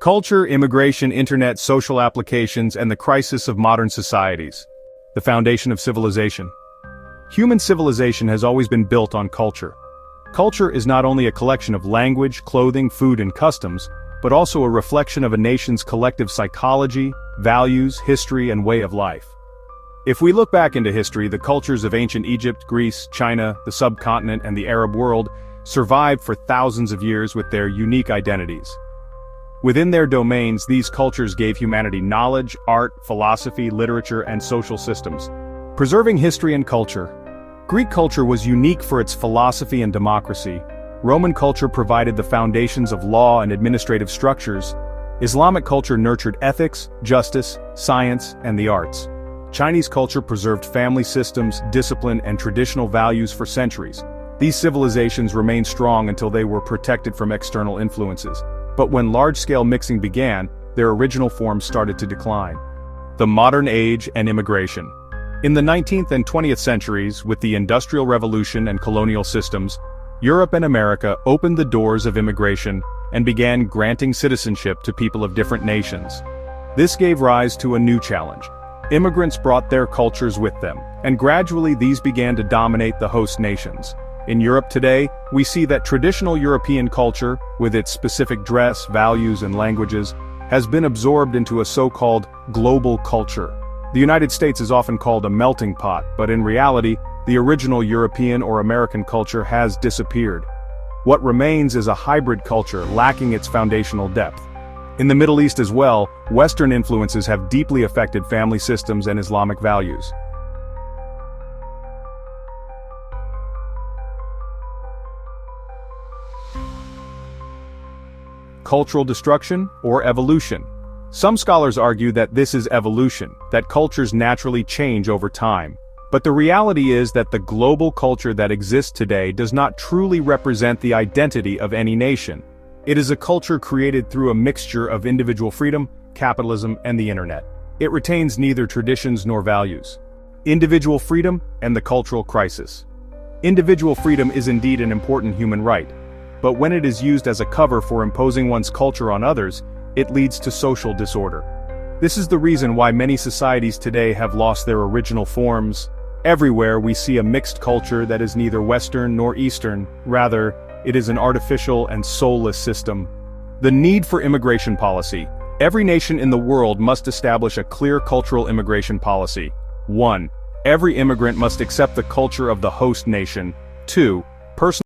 Culture, immigration, internet, social applications, and the crisis of modern societies. The foundation of civilization. Human civilization has always been built on culture. Culture is not only a collection of language, clothing, food, and customs, but also a reflection of a nation's collective psychology, values, history, and way of life. If we look back into history, the cultures of ancient Egypt, Greece, China, the subcontinent, and the Arab world survived for thousands of years with their unique identities. Within their domains, these cultures gave humanity knowledge, art, philosophy, literature, and social systems. Preserving history and culture. Greek culture was unique for its philosophy and democracy. Roman culture provided the foundations of law and administrative structures. Islamic culture nurtured ethics, justice, science, and the arts. Chinese culture preserved family systems, discipline, and traditional values for centuries. These civilizations remained strong until they were protected from external influences. But when large-scale mixing began, their original forms started to decline. The modern age and immigration. In the 19th and 20th centuries, with the Industrial Revolution and colonial systems, Europe and America opened the doors of immigration and began granting citizenship to people of different nations. This gave rise to a new challenge. Immigrants brought their cultures with them, and gradually these began to dominate the host nations. In Europe today, we see that traditional European culture, with its specific dress, values, and languages, has been absorbed into a so-called global culture. The United States is often called a melting pot, but in reality, the original European or American culture has disappeared. What remains is a hybrid culture lacking its foundational depth. In the Middle East as well, Western influences have deeply affected family systems and Islamic values. Cultural destruction or evolution. Some scholars argue that this is evolution, that cultures naturally change over time. But the reality is that the global culture that exists today does not truly represent the identity of any nation. It is a culture created through a mixture of individual freedom, capitalism, and the internet. It retains neither traditions nor values. Individual freedom and the cultural crisis. Individual freedom is indeed an important human right. But when it is used as a cover for imposing one's culture on others, it leads to social disorder. This is the reason why many societies today have lost their original forms. Everywhere we see a mixed culture that is neither Western nor Eastern, rather, it is an artificial and soulless system. The need for immigration policy. Every nation in the world must establish a clear cultural immigration policy. 1. Every immigrant must accept the culture of the host nation. 2. Personal